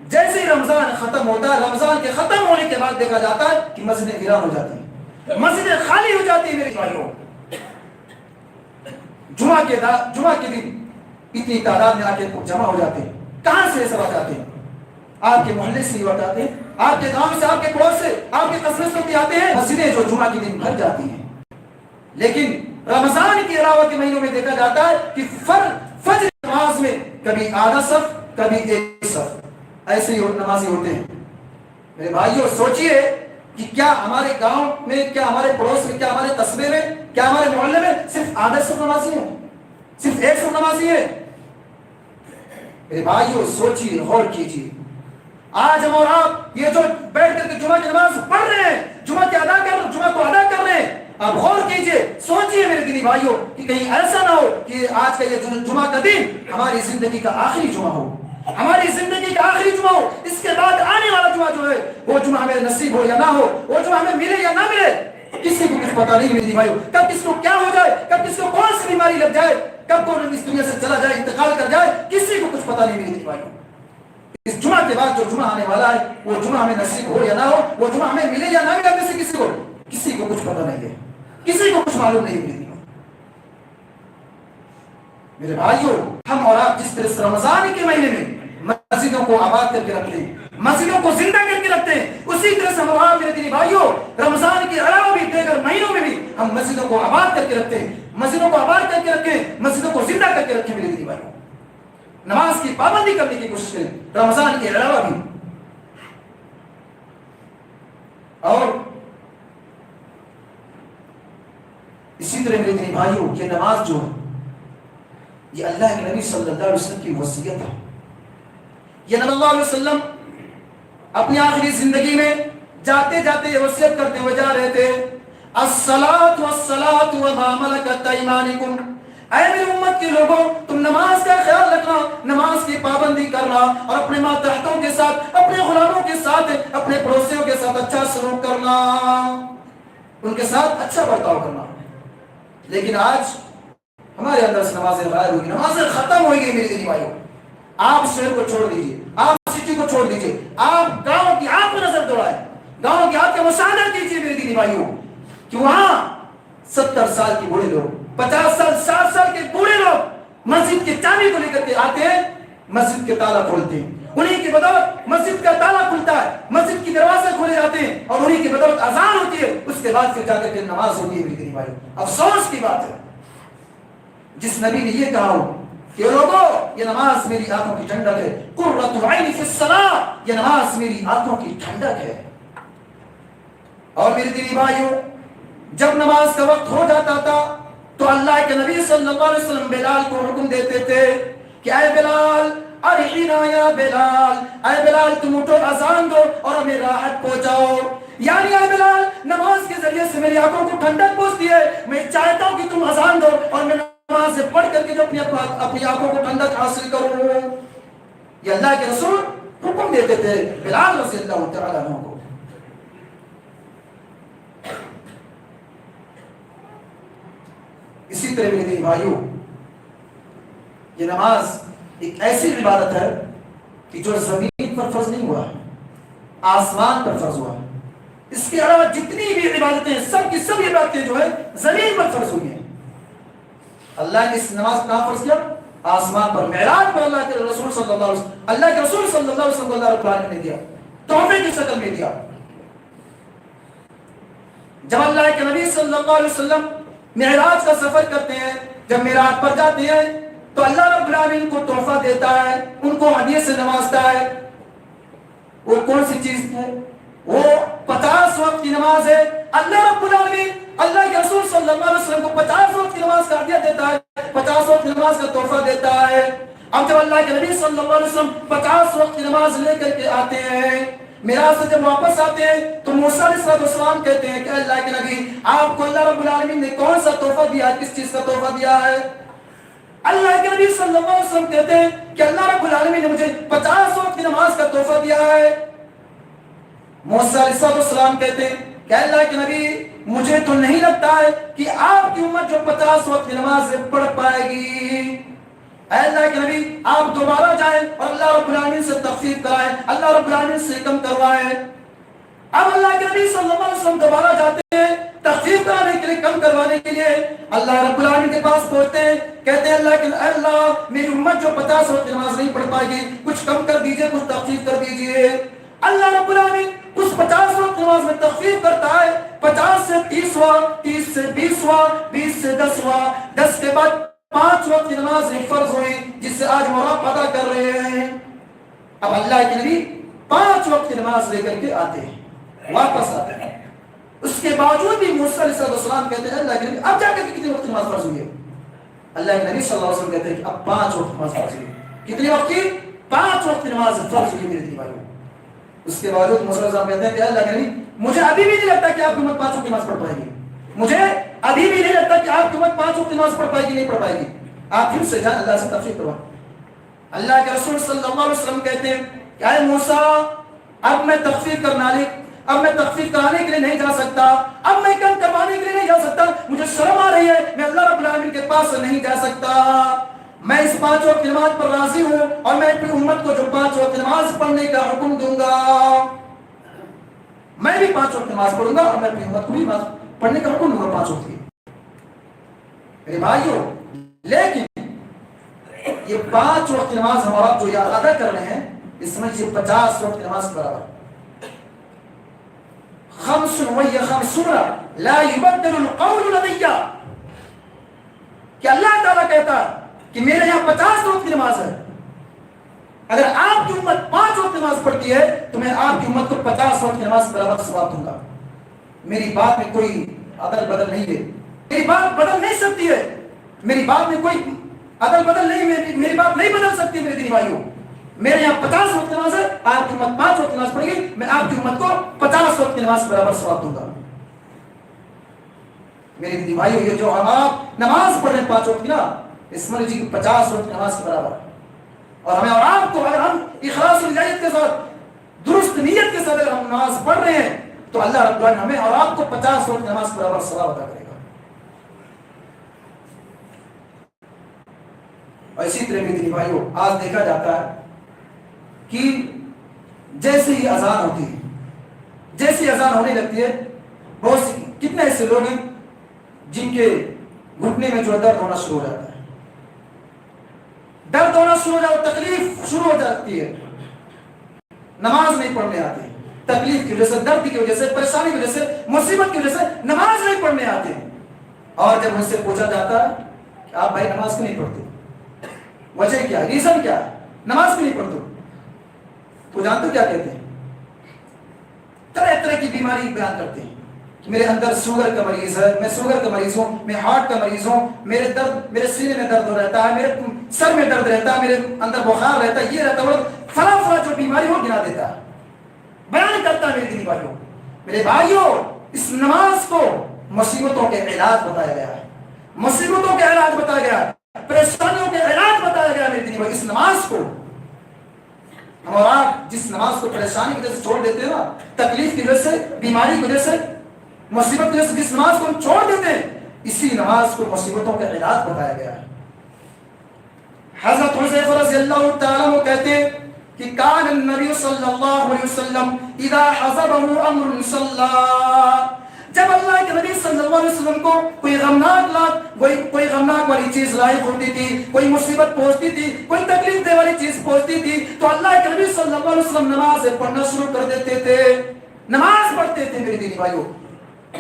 جیسے ہی رمضان ختم ہوتا ہے، رمضان کے ختم ہونے کے بعد دیکھا جاتا ہے کہ مسجدیں ویران ہو جاتی ہیں، مسجدیں خالی ہو جاتی ہیں میرے بھائیوں۔ جمعہ کے دن اتنی تعداد میں آ کے جمع ہو جاتے ہیں، کہاں سے سب آ جاتے ہیں؟ آپ کے محلے سے ہی آتے ہیں، آپ کے گاؤں سے، آپ کے پڑوس سے، آپ کے قصبے سے آتے ہیں، مسجدیں جو جمعہ کے دن بھر جاتی ہیں۔ لیکن رمضان کے علاوہ کے مہینوں میں دیکھا جاتا ہے کہ فجر نماز میں کبھی آدھا صف، کبھی ایک صف، ایسے ہی نمازی ہوتے ہیں میرے بھائیوں۔ سوچئے کہ کیا ہمارے گاؤں میں، کیا ہمارے پڑوس میں، کیا ہمارے قصبے میں، کیا ہمارے محلے میں صرف آدھا صف نمازی ہیں، صرف ایک صف نمازی ہے؟ میرے بھائیوں سوچئے، غور کیجئے۔ آج ہم اور آپ یہ جو بیٹھ کر کے جمعہ کی نماز پڑھ رہے ہیں، جمعہ کو ادا کر رہے ہیں، آپ غور کیجئے، سوچئے میرے دینی بھائیوں کہ کہیں ایسا نہ ہو کہ آج کا یہ جمعہ کا دن ہماری زندگی کا آخری جمعہ ہو، ہماری زندگی کا آخری جمعہ ہو۔ اس کے بعد آنے والا جمعہ جو ہے وہ جمعہ ہمیں نصیب ہو یا نہ ہو، وہ جمعہ ہمیں ملے یا نہ ملے، کسی کو کچھ پتا نہیں میرے بھائیوں۔ کب کس کو کیا ہو جائے، کب کس کو کون سی بیماری لگ جائے، کب کون اس دنیا سے چلا جائے، انتقال کر جائے، کسی کو کچھ پتا نہیں میرے بھائیوں۔ اس جمعہ کے بعد جو جمعہ آنے والا ہے وہ جمعہ ہمیں نصیب ہو یا نہ ہو، وہ جمعہ ہمیں ملے یا نہ ملے، کسی کو کچھ پتا نہیں ہے، کسی کو کچھ معلوم نہیں ہے میرے بھائیوں۔ ہم اور آپ جس طرح سے رمضان کے مہینے میں مسجدوں کو آباد کر کے رکھتے ہیں، مسجدوں کو زندہ کر کے رکھتے ہیں، اسی طرح سے ہم اور آپ میرے دینی بھائیوں رمضان کے علاوہ بھی دیگر مہینوں میں بھی ہم مسجدوں کو آباد کر کے رکھتے ہیں، مسجدوں کو آباد کر کے رکھیں، مسجدوں کو زندہ کر کے رکھیں میرے دینی بھائیوں۔ نماز کی پابندی کرنے کی کوشش کریں رمضان کے علاوہ بھی۔ اور اسی طرح میرے دینی بھائیوں یہ نماز جو ہے یہ اللہ کے نبی صلی اللہ علیہ وسلم کی وصیت ہے۔ یہ نبی اللہ علیہ وسلم اپنی آخری زندگی میں جاتے جاتے یہ وصیت کرتے ہوئے جا رہے تھے، الصلاۃ والصلاۃ وما ملکت ایمانکم، اے میری امت کے لوگوں تم نماز کا خیال رکھنا، نماز کی پابندی کرنا، اور اپنے ماتحتوں کے ساتھ، اپنے غلاموں کے ساتھ، اپنے پڑوسیوں کے ساتھ اچھا سلوک کرنا، ان کے ساتھ اچھا برتاؤ کرنا۔ لیکن آج ہمارے اندر سے نمازیں غائب ہوگی، نمازیں ختم ہوئی گئی میرے دینی بھائیوں۔ آپ شہر کو چھوڑ دیجئے، آپ سٹی کو چھوڑ دیجئے، آپ گاؤں کی آپ کو نظر دوڑائیں، گاؤں کی آپ کا مشاہدہ کیجئے میرے دینی بھائیوں کہ وہاں 70 سال کے بوڑھے لوگ، 50 سال 60 سال کے بوڑھے لوگ مسجد کی چابی کو لے کر کے آتے ہیں، مسجد کے تالا کھولتے ہیں، انہی کی بدولت مسجد کا تالا کھلتا ہے، مسجد کی دروازے کھولے جاتے ہیں، اور انہی کی بدولت اذان ہوتی ہے، اس کے بعد پھر جا کر کے نماز ہوتی ہے میرے دینی بھائیوں۔ افسوس کی بات ہے جس نبی نے یہ کہا ہو کہ لوگوں یہ نماز میری آنکھوں کی ٹھنڈک ہے، قرۃ عین فی الصلاۃ، یہ نماز میری آنکھوں کی ٹھنڈک ہے۔ اور میرے دینی بھائیوں جب نماز کا وقت ہو جاتا تھا تو اللہ کے نبی صلی اللہ علیہ وسلم بلال کو حکم دیتے تھے کہ اے بلال ارحنا یا بلال، اے بلال تم اٹھو اذان دو اور ہمیں راحت پہنچاؤ. یعنی اے بلال نماز کے ذریعے سے میری آنکھوں کو ٹھنڈک پہنچتی ہے، میں چاہتا ہوں کہ تم اذان دو اور میں نماز سے پڑھ کر کے جو اپنی آنکھوں کو ٹھنڈک حاصل کروں. یہ اللہ کے رسول حکم دیتے تھے بلال رضی اللہ تعالیٰ عنہ کو. اسی طرح میرے بھائیوں، یہ نماز ایک ایسی عبادت ہے کہ جو زمین پر فرض نہیں ہوا ہے، آسمان پر فرض ہوا ہے. اس کے علاوہ جتنی بھی عبادتیں سب کی سب عبادتیں جو ہے زمین پر فرض ہوئی ہیں. اللہ نے اس نماز کو کہاں فرض کیا؟ آسمان پر. معراج پر اللہ کے رسول صلی اللہ علیہ وسلم، اللہ کے رسول صلی اللہ علیہ وسلم کو اللہ رب العالمین نے دیا، تحفے کی شکل میں دیا. جب اللہ کے نبی صلی اللہ علیہ وسلم معراج کا سفر کرتے ہیں، جب معراج پر جاتے ہیں تو اللہ رب العالمین کو تحفہ دیتا ہے، ان کو ہدیے سے نوازتا ہے. وہ کون سی چیز ہے؟ وہ 50 وقت کی نماز ہے. اللہ رب العالمین اللہ کے رسول صلی اللہ علیہ وسلم کو 50 وقت کی نماز کا ہدیہ دیتا ہے، 50 وقت کی نماز کا تحفہ دیتا ہے. اب جب اللہ کے نبی صلی اللہ علیہ وسلم 50 وقت کی نماز لے کر کے آتے ہیں، معراج سے جب واپس آتے ہیں تو موسیٰ علیہ السلام کہتے ہیں کہ اللہ کے نبی آپ کو اللہ رب العالمین نے کون سا تحفہ دیا ہے، کس چیز کا تحفہ دیا ہے؟ اللہ کے نبی صلی اللہ علیہ وسلم کہتے ہیں کہ اللہ رب العالمین نے مجھے 50 وقت کی نماز کا تحفہ دیا ہے. موسیٰ علیہ السلام کہتے ہیں کہ اللہ کے نبی مجھے تو نہیں لگتا ہے کہ آپ کی امت جو 50 وقت کی نماز پڑھ پائے گی. اے اللہ کے نبی آپ دوبارہ جائیں اور اللہ رب العالمین سے تخفیف کرائیں، اللہ رب العالمین سے کم کروائیں. اب اللہ کے نبی صلی اللہ علیہ وسلم دوبارہ جاتے ہیں تخفیف کرانے کے لیے، کم کروانے کے لیے. اللہ رب العالمین کے پاس پہنچتے ہیں، کہتے ہیں اللہ میری امت جو 50 وقت نماز نہیں پڑھ پائے گی، کچھ کم کر دیجئے، کچھ تخفیف کر دیجئے. اللہ رب العالمین اس 50 وقت نماز میں تخفیف کرتا ہے. 50 سے 30واں، 30 سے 20واں، 20 سے 10واں، 10 کے بعد 5 وقت کی نماز فرض ہوئی جس سے آج ہم آپ ادا کر رہے ہیں. اب اللہ کے نبی 5 وقت کی نماز لے کر کے آتے ہیں، واپس آتے ہیں. اس کے باوجود بھی موسیٰ علیہ السلام کہتے ہیں اللہ کے نبی اب جا کر کتنی وقت نماز فرض ہوئی ہے؟ اللہ کے نبی صلی اللہ علیہ وسلم کہتے ہیں کہ اب 5 وقت نماز فرض ہوئی. کتنی وقت کی؟ 5 وقت نماز فرض ہوئی میرے دیواروں. اس کے باوجود موسیٰ علیہ السلام کہتے ہیں کہ اللہ کے نبی مجھے ابھی بھی نہیں لگتا کہ آپ کی امت 5 وقت نماز پڑھ پائے گی، مجھے ابھی بھی نہیں لگتا کہ آپ کی امت 5 وقت نماز پڑھ پائے گی، نہیں پڑھ پائے گی. آپ پھر سے جائیں اللہ سے تفسیر کروائیں. اللہ کے رسول صلی اللہ علیہ وسلم کہتے ہیں کہ اے موسیٰ اب میں تخفیف کرانے کے لیے نہیں جا سکتا، اب میں کم کروانے کے لیے نہیں جا سکتا، مجھے شرم آ رہی ہے، میں اللہ رب العالمین کے پاس نہیں جا سکتا. میں اس 5 وقت نماز پر راضی ہوں اور میں اپنی امت کو جو 5 وقت نماز پڑھنے کا حکم دوں گا، میں بھی 5 وقت نماز پڑھوں گا اور میں اپنی امت کو بھی نماز پڑھنے کا حکم دوں گا 5 وقت کی. میرے بھائیوں، لیکن یہ 5 وقت نماز ہمارا جو یاد ادا کر رہے ہیں اس میں یہ 50 وقت نماز کے برابر. خمس وهي 50 لا يبدل القول لدي، کہ اللہ تعالیٰ کہتا کہ میرے یہاں 50 وقت کی نماز ہے، اگر آپ کی امت 5 وقت نماز پڑھتی ہے تو میں آپ کی امت کو 50 وقت کی نماز برابر ثواب دوں گا. میری بات میں کوئی عدل بدل نہیں ہے، میری بات بدل نہیں سکتی ہے، میری بات میں کوئی عدل بدل نہیں، میری بات نہیں بدل سکتی. میرے دینی بھائیوں، میرے یہاں 50 وقت نماز ہے، آپ کی امت 5 وقت نماز پڑھے گی، میں آپ کی امت کو 50 وقت کی نماز برابر ثواب دوں گا. میرے دینی بھائیوں، یہ جو آپ نماز پڑھ رہے ہیں 5 وقت کی نا، اس میں جی 50 وقت نماز کے برابر. اور ہمیں اور آپ کو اگر ہم اخلاص و نجات کے ساتھ، درست نیت کے ساتھ اگر ہم نماز پڑھ رہے ہیں تو اللہ رب العالمین ہمیں اور آپ کو 50 وقت نماز کے برابر ثواب عطا کرے گا. اور اسی طرح میرے بھائیوں، آج دیکھا جاتا ہے کہ جیسے ہی اذان ہوتی ہے، جیسے اذان ہونے لگتی ہے، بہت سی کتنے ایسے لوگ ہیں جن کے گھٹنے میں جو درد ہونا شروع ہو جاتا ہے، درد ہونا شروع ہو جاتا، تکلیف شروع ہو جاتی ہے، نماز نہیں پڑھنے آتے، تکلیف کی وجہ سے، درد کی وجہ سے، پریشانی کی وجہ سے، مصیبت کی وجہ سے نماز نہیں پڑھنے آتے. اور جب ان سے پوچھا جاتا ہے کہ آپ بھائی نماز کیوں نہیں پڑھتے، وجہ کیا ہے، ریزن کیا ہے، نماز کیوں نہیں پڑھتے، تو جانتے کیا کہتے ہیں؟ طرح طرح کی بیماری بیان کرتے ہیں میرے اندر شوگر کا مریض ہے، میں شوگر کا مریض ہوں، میں ہارٹ کا مریض ہوں، میرے سینے میں درد رہتا ہے، میرے سر میں درد رہتا ہے، میرے اندر بخار رہتا ہے، یہ رہتا ہے، فلاں فلاں جو بیماری ہو گنا دیتا ہے، بیان کرتا ہے میرے دینی بھائیوں۔ میرے بھائیوں، اس نماز کو مصیبتوں کے علاج بتایا گیا ہے، مصیبتوں کے علاج بتایا گیا ہے، پریشانیوں کے علاج بتایا گیا ہے میرے دینی بھائی۔ اس نماز کو ہم اور آپ جس نماز کو پریشانی کی وجہ سے چھوڑ دیتے ہیں نا، تکلیف کی وجہ سے، بیماری کی وجہ سے، مصیبت کی وجہ سے جس نماز کو ہم چھوڑ دیتے ہیں، اسی نماز کو مصیبتوں کا علاج بتایا گیا ہے۔ حضرت حذیفہ رضی اللہ تعالیٰ عنہ کہتے ہیں کہ کان النبی صلی اللہ علیہ وسلم اذا حضبه امر صلی، جب اللہ کے نبی صلی اللہ علیہ وسلم کو کوئی غمناک والی چیز لاحق ہوتی تھی، کوئی مصیبت پہنچتی تھی، کوئی تکلیف دے والی چیز پہنچتی تھی، تو اللہ کے نبی صلی اللہ علیہ وسلم نماز پڑھنا شروع کر دیتے تھے، نماز پڑھتے تھے میرے دینی بھائیوں۔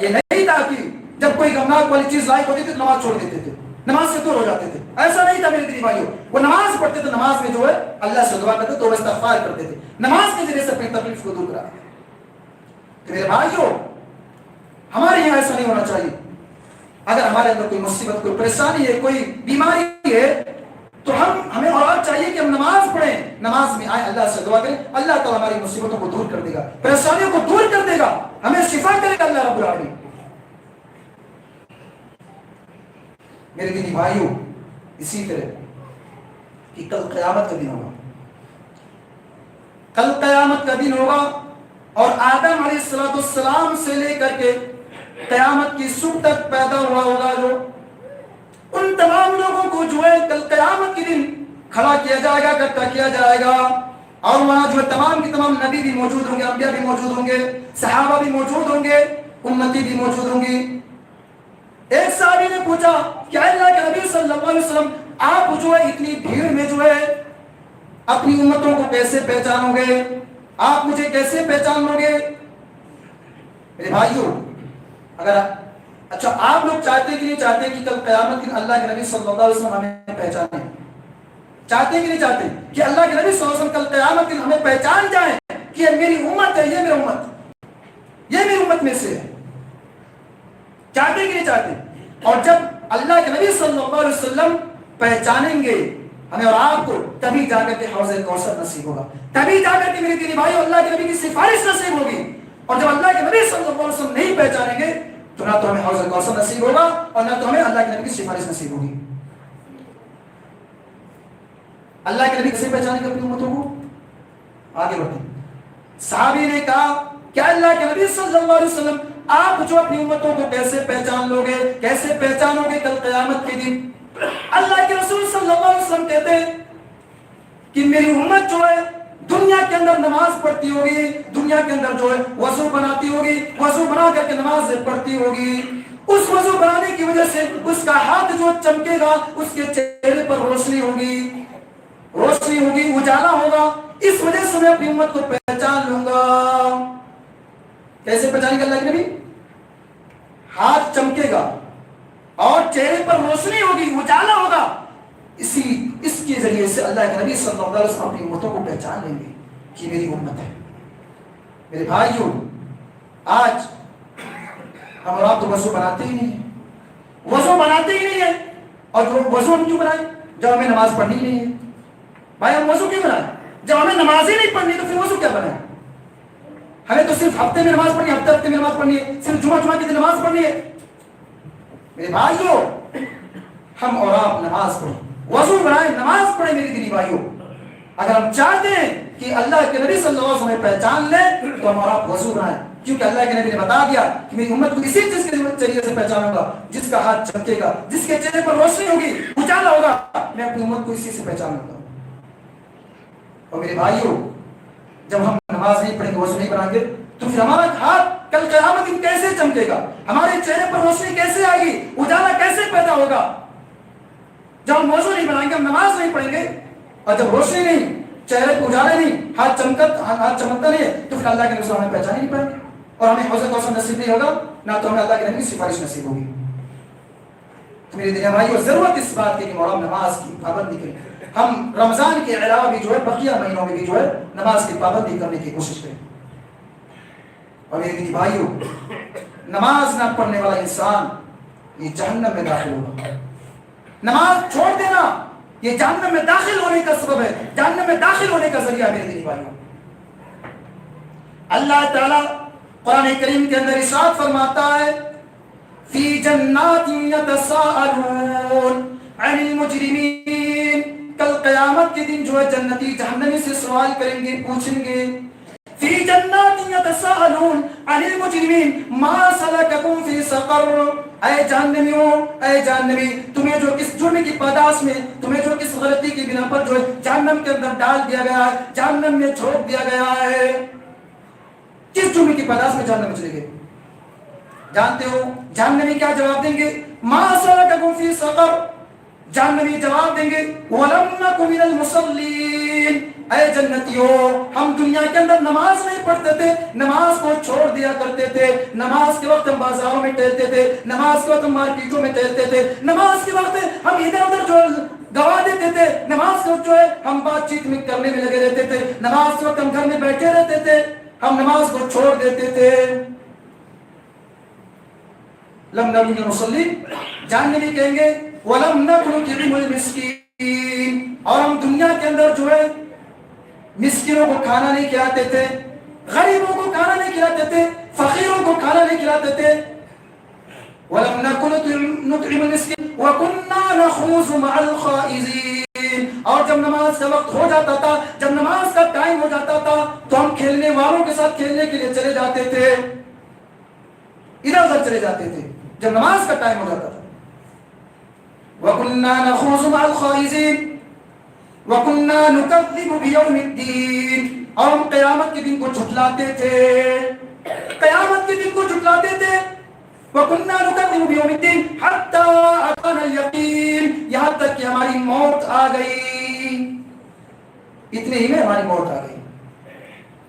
یہ نہیں تھا کہ جب کوئی غمناک والی چیز لاحق ہوتی تھی تو نماز چھوڑ دیتے تھے، نماز سے دور ہو جاتے تھے، ایسا نہیں تھا میرے دینی بھائیوں۔ وہ نماز پڑھتے تھے، نماز میں جو ہے اللہ سے دعا کرتے، توبہ استغفار کرتے تھے، نماز کے ذریعے سے اپنی تکلیف کو دور کراتے تھے۔ میرے بھائیوں، ہمارے یہاں ایسا نہیں ہونا چاہیے۔ اگر ہمارے اندر کوئی مصیبت، کوئی پریشانی ہے، کوئی بیماری ہے، تو ہمیں اور چاہیے کہ ہم نماز پڑھیں، نماز میں آئیں، اللہ سے دعا کریں، اللہ تعالیٰ ہماری مصیبتوں کو دور کر دے گا، پریشانیوں کو دور کر دے گا، ہمیں شفا کرے گا اللہ رب العالمین۔ میرے دینی بھائیوں، اسی طرح کہ کل قیامت کا دن ہوگا، کل قیامت کا دن ہوگا، اور آدم علیہ السلام سے لے کر کے قیامت کی صبح تک پیدا ہوا ہوگا، جو ان تمام لوگوں کو جو ہے کل قیامت کے دن کھڑا کیا جائے گا، اکٹھا کیا جائے گا، اور وہاں جو ہے تمام کی تمام نبی بھی موجود ہوں گے، انبیاء بھی موجود ہوں گے، صحابہ بھی موجود ہوں گے، امتی بھی موجود ہوں گی۔ ایک صحابی نے پوچھا کہ اللہ کے نبی صلی اللہ علیہ وسلم، آپ جو ہے اتنی بھیڑ میں جو ہے اپنی امتوں کو کیسے پہچانو گے، آپ مجھے کیسے پہچان لو گے؟ میرے بھائیوں، اگر اچھا آپ لوگ چاہتے کہ نہیں چاہتے کہ کل قیامت کے دن اللہ کے نبی صلی اللہ علیہ وسلم ہمیں پہچانے؟ چاہتے کہ نہیں چاہتے کہ اللہ کے نبی صلی اللہ علیہ وسلم کل قیامت کے دن ہمیں پہچان جائیں کہ یہ میری امت ہے، یہ میری امت، یہ میری امت میں سے ہے؟ چاہتے کہ نہیں چاہتے؟ اور جب اللہ کے نبی صلی اللہ علیہ وسلم پہچانیں گے ہمیں اور آپ کو، تبھی جا کر کے حوض کوثر نصیب ہوگا، تبھی جا کر کے میرے دینی بھائیو اللہ کے نبی کی سفارش نصیب ہوگی۔ اور جب اللہ کے نبی صلی اللہ علیہ وسلم نہیں پہچانیں گے تو نہ تو ہمیں حوض کوثر نصیب ہوگا اور نہ تو ہمیں اللہ کے نبی کی سفارش نصیب ہوگی۔ اللہ کے نبی کیسے پہچانے گے اپنی امتوں کو؟ آگے بڑھتے ہیں۔ صحابی نے کہا کہ اللہ کے نبی صلی اللہ علیہ وسلم، آپ جو اپنی امتوں کو کیسے پہچان لو گے، کیسے پہچانو گے کل قیامت کے دن؟ اللہ کے رسول صلی اللہ علیہ وسلم کہتے ہیں کہ میری امت جو ہے دنیا کے اندر نماز پڑھتی ہوگی، دنیا کے اندر جو ہے وضو بناتی ہوگی، وضو بنا کر کے نماز پڑھتی ہوگی، اس وضو بنانے کی وجہ سے اس کا ہاتھ جو چمکے گا، اس کے چہرے پر روشنی ہوگی، روشنی ہوگی، اجالا ہوگا، اس وجہ سے میں اپنی امت کو پہچان لوں گا۔ کیسے پہچانے گا اللہ کے نبی؟ ہاتھ چمکے گا اور چہرے پر روشنی ہوگی، اجالا ہوگا، اس کے ذریعے سے اللہ کے نبی صلی اللہ علیہ وسلم اپنی امتوں کو پہچان لیں گے کہ میری امت ہے۔ میرے بھائیوں، آج ہم اور آپ تو وضو بناتے ہی نہیں ہیں، وضو بناتے ہی نہیں ہیں، اور وضو ہم کیوں بنائیں جب ہمیں نماز پڑھنی نہیں ہے؟ بھائی ہم وضو کیوں بنائیں جب ہمیں نماز ہی نہیں پڑھنی تو پھر وضو کیا بنائیں؟ ہمیں تو صرف ہفتے میں نماز پڑھنی ہے، ہفتے میں نماز پڑھنی ہے، صرف جمعہ کی دن نماز پڑھنی ہے۔ میرے بھائیوں، ہم اور آپ نماز پڑھیں، وضو بنائیں، نماز پڑھیں میری دینی بھائیوں۔ اگر ہم چاہتے ہیں کہ اللہ کے نبی صلی اللہ علیہ وسلم پہچان لیں تو ہم اور آپ وضو بنائیں، کیونکہ اللہ کے نبی نے بتا دیا کہ میری امت کو اسی چیز کے ذریعے سے پہچانوں گا، جس کا ہاتھ چمکے گا، جس کے چہرے پر روشنی ہوگی، اجالا ہوگا، میں اپنی امت کو اسی سے پہچانوں گا۔ اور میرے بھائیوں، جب ہم نماز نہیں پڑھیں گے، وضو نہیں بنائیں گے، تو پھر ہمارا ہاتھ کل قیامت دن کیسے چمکے گا؟ ہمارے چہرے پر روشنی کیسے آئے گی؟ اجالا کیسے پیدا ہوگا؟ جب ہم وضو نہیں بنائیں گے، ہم نماز نہیں پڑھیں گے، اور جب روشنی نہیں، چہرے پہ اجالے نہیں، ہاتھ چمکتا نہیں ہے، تو پھر اللہ کے نبی ہمیں پہچان ہی نہیں پائیں گے، اور ہمیں حوض کوثر نصیب نہیں ہوگا، نہ تو ہمیں اللہ کے نبی کی سفارش نصیب ہوگی۔ تو میرے دینی بھائیو، ضرورت اس بات کی کہ ہم نماز کی پابندی کریں، ہم رمضان کے علاوہ بھی جو ہے بقیہ مہینوں میں بھی جو ہے نماز کی پابندی کرنے کی کوشش کریں۔ اور میرے دینی بھائیو، نماز نہ پڑھنے والا انسان یہ جہنم میں داخل ہوگا. نماز چھوڑ دینا یہ جہنم میں داخل ہونے کا سبب ہے، جہنم میں داخل ہونے کا ذریعہ میرے دینی بھائیوں. اللہ تعالیٰ قرآن کریم کے اندر ارشاد فرماتا ہے فی جنات یتساءلون عن المجرمین، کل قیامت کے دن جو ہے جنتی جہنمی سے سوال کریں گے، پوچھیں گے. فی جنات یتساءلون عن المجرمین ما سلککم فی سقر، اے جہنمیوں، اے جہنمی، تمہیں جو کس جرم کی پاداش میں، تمہیں جو کس غلطی کی بنا پر جو ہے جہنم کے اندر ڈال دیا گیا ہے، جہنم میں جھونک دیا گیا ہے، کس جرم کی پاداش میں جہنم میں چلے گئے؟ جانتے ہو جہنمی کیا جواب دیں گے؟ ما سلککم فی سقر، جہنمی جواب دیں گے وَلَمْ نَكُ مِنَ الْمُصَلِّينَ، اے جنتیوں ہم دنیا کے اندر نماز نہیں پڑھتے تھے، نماز کو چھوڑ دیا کرتے تھے، نماز کے وقت ہم بازاروں میں ٹہلتے تھے، نماز کے وقت ہم مارکیٹوں میں ٹہلتے تھے، نماز کے وقت ہم ادھر ادھر جو گوا دیتے تھے، نماز کے وقت جو ہے ہم بات چیت میں کرنے میں لگے رہتے تھے، نماز کے وقت ہم گھر میں بیٹھے رہتے تھے، ہم نماز کو چھوڑ دیتے تھے. لم نکن من المصلین، جہنمی کہیں گے وَلَمْ نَكُ نُطْعِمُ الْمِسْكِينَ، اور ہم دنیا کے اندر جو ہے مسکینوں کو کھانا نہیں کھلاتے تھے، غریبوں کو کھانا نہیں کھلاتے تھے، فقیروں کو کھانا نہیں کھلاتے تھے. وَلَمْ نَكُ نُطْعِمُ الْمِسْكِينَ وَكُنَّا نَخُوضُ مَعَ الْخَائِضِينَ، اور جب نماز کا وقت ہو جاتا تھا، جب نماز کا ٹائم ہو جاتا تھا تو ہم کھیلنے والوں کے ساتھ کھیلنے کے لیے چلے جاتے تھے، ادھر ادھر چلے جاتے تھے جب نماز کا ٹائم ہو جاتا تھا. وَكُنَّا نَخُوضُ مَعَ الْخَائِضِينَ وَكُنَّا نُكَذِّبُ بِيَوْمِ الدِّينِ، اور ہم قیامت کے دن کو جھٹلاتے تھے، قیامت کے دن کو جھٹلاتے تھے. وَكُنَّا نُكَذِّبُ بِيَوْمِ الدِّينِ حَتَّى أَتَانَا الْيَقِينُ، یہاں تک کہ ہماری موت آ گئی. اتنے ہی میں ہماری موت آ گئی.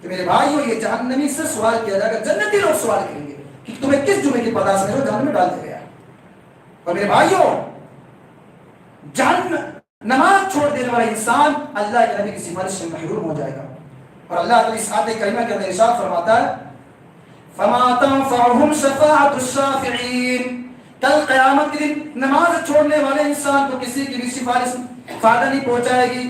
کہ میرے بھائیو یہ جہنمی سے سوال کیا جائے گا، جنتی لوگ سوال کریں گے کہ تمہیں کس جرم کی پاداش میں جہنم میں ڈال دیا گیا. اور میرے بھائیو نماز چھوڑ دینے والا انسان اللہ کے نبی کی سفارش سے محروم ہو جائے گا. اور اللہ تعالی اس آیت کریمہ کے اندر ارشاد فرماتا ہے فَمَا تَنفَعُهُمْ شَفَاعَةُ الشَّافِعِينَ، کل قیامت کے دن نماز چھوڑنے والے انسان کو کسی کی بھی سفارش فائدہ نہیں پہنچائے گی.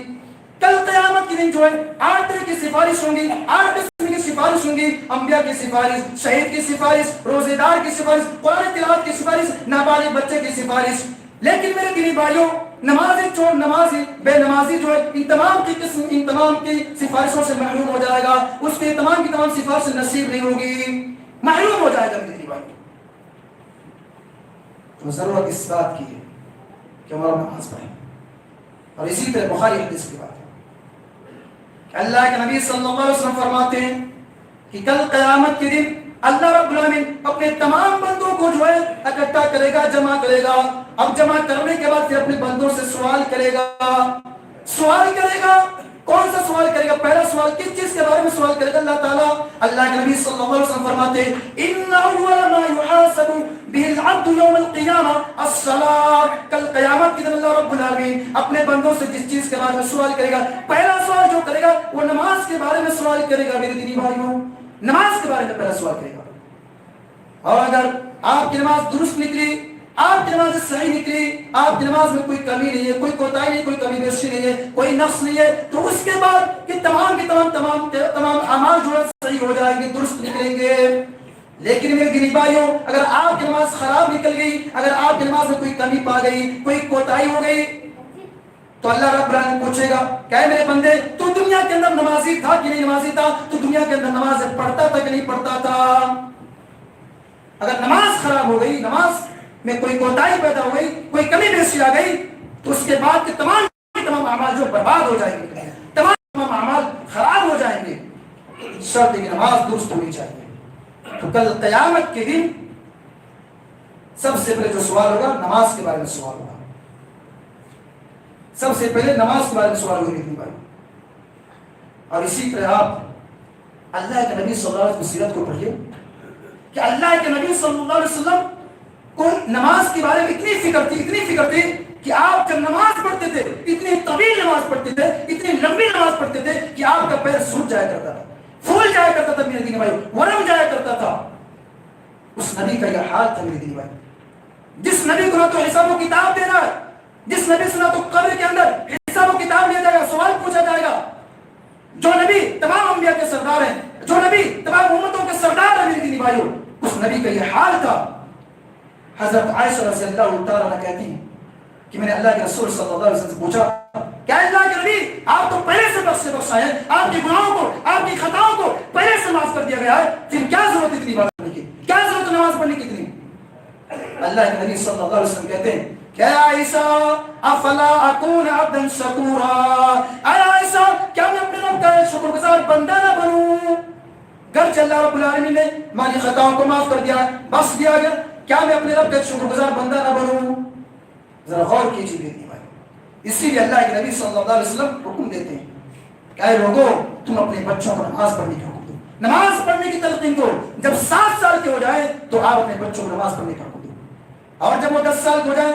کل قیامت کے دن جو ہے 8 طرح کی سفارش ہوں گی، 8 قسم کی سفارش ہوں گی. انبیاء کی سفارش، شہید کی سفارش، روزے دار کی سفارش، قرآن تلاوت کی سفارش، نابالغ بچے کی سفارش. لیکن میرے دینی بھائیوں نمازی چھوڑ نمازی بے نمازی جو ہے ان تمام کی سفارشوں سے محروم ہو جائے گا، اس کے تمام کی تمام سفارش نصیب نہیں ہوگی، محروم ہو جائے گا. میرے دینی بھائیوں تو ضرورت اس بات کی ہے کہ ہمارا نماز پڑھیں. اور اسی طرح بخاری حدیث کی بات ہے کہ اللہ کے نبی صلی اللہ علیہ وسلم فرماتے ہیں کہ کل قیامت کے دن اللہ رب العالمین اپنے تمام بندوں کو جو ہے اکٹھا کرے گا، جمع کرے گا. اب جمع کرنے کے بعد پھر اپنے بندوں سے سوال کرے گا. سوال کرے گا، کون سا سوال کرے گا؟ پہلا سوال کس چیز کے بارے میں سوال کرے گا اللہ تعالیٰ؟ اللہ کے نبی صلی اللہ علیہ وسلم فرماتے ہیں إِنَّ أَوَّلَ مَا يُحَاسَبُ بِهِ الْعَبْدُ يَوْمَ الْقِيَامَةِ الصَّلَاةُ، کل قیامت کے دن اللہ رب العالمین اپنے بندوں سے جس چیز کے بارے میں سوال کرے گا، پہلا سوال جو کرے گا وہ نماز کے بارے میں سوال کرے گا. میرے دینی بھائیوں نماز کے بارے میں پہلا سوال کرے گا. اور اگر آپ کی نماز درست نکلی، آپ کی نماز صحیح نکلی، آپ کی نماز میں کوئی کمی نہیں ہے، کوئی کوتاہی نہیں، کوئی کمی بیشی نہیں ہے، کوئی نقص نہیں ہے، تو اس کے بعد کہ تمام اعمال جو ہے صحیح ہو جائیں گے، درست نکلیں گے. لیکن میرے دینی بھائیوں اگر آپ کی نماز خراب نکل گئی، اگر آپ کی نماز میں کوئی کمی پا گئی، کوئی کوتاہی ہو گئی، تو اللہ رب العالمین پوچھے گا کہ میرے بندے تو دنیا کے اندر نمازی تھا کہ نہیں نمازی تھا؟ تو دنیا کے اندر نماز پڑھتا تھا کہ نہیں پڑھتا تھا؟ اگر نماز خراب ہو گئی، نماز میں کوئی کوتاہی پیدا ہو گئی، کوئی کمی بیشی آ گئی، تو اس کے بعد کے تمام اعمال جو برباد ہو جائیں گے، تمام اعمال خراب ہو جائیں گے. شرط ہے کہ نماز درست ہونی چاہیے. تو کل قیامت کے دن سب سے پہلے جو سوال ہوگا نماز کے بارے میں سوال ہوگا. سب سے پہلے نماز کے بارے میں سوال ہوگی. اور اسی طرح آپ اللہ کے نبی صلی اللہ علیہ وسلم کی سیرت کو پڑھیے کہ اللہ کے نبی صلی اللہ علیہ وسلم کو نماز کے بارے میں اتنی فکر تھی کہ آپ جب نماز پڑھتے تھے اتنی طویل نماز پڑھتے تھے، اتنی لمبی نماز پڑھتے تھے کہ آپ کا پیر سوج جایا کرتا تھا، پھول جایا کرتا تھا، میرے دین بھائی ورم جایا کرتا تھا. اس نبی کا یہ حال تھا میرے دینی بھائی. جس نبی کو نہ تو حساب و کتاب دینا ہے، جس نبی سے نہ تو قبر کے اندر حساب و کتاب لیا جائے گا، سوال پوچھا جائے گا، جو نبی تمام انبیاء کے سردار ہیں، جو نبی تمام امتوں کے سردار ہیں میرے دینی بھائیوں، اس نبی کا یہ حال تھا. حضرت عائشہ رضی اللہ تعالیٰ عنہ کہتی ہیں کہ میں نے اللہ کے رسول صلی اللہ علیہ وسلم سے پوچھا، کیا اللہ کے نبی آپ تو پہلے سے بخشائے ہیں، آپ کے گناہوں کو، آپ کی خطاؤں کو پہلے سے معاف کر دیا گیا ہے، پھر کیا ضرورت اتنی بات کرنے کی، کیا ضرورت نماز پڑھنے کی اتنی؟ اللہ کے نبی صلی اللہ علیہ وسلم کہتے ہیں کیا عائشہ افلا اکون عبدا شکورا، اے عائشہ کیا میں اپنے رب کا شکر گزار بندہ نہ بنوں؟ گرچہ اللہ رب العالمین نے ہماری خطاؤں کو معاف کر دیا، بخش دیا گیا، کیا میں اپنے رب کا شکر گزار بندہ نہ بنوں؟ ذرا غور کیجیے میری بھائی. اسی لیے اللہ کے نبی صلی اللہ علیہ وسلم حکم دیتے ہیں کہ اے لوگوں تم اپنے بچوں کو نماز پڑھنے کی حکم دو، نماز پڑھنے کی تلقین دو. جب 7 سال کے ہو جائیں تو آپ اپنے بچوں کو نماز پڑھنے کا حکم دو، اور جب وہ 10 سال کے ہو جائیں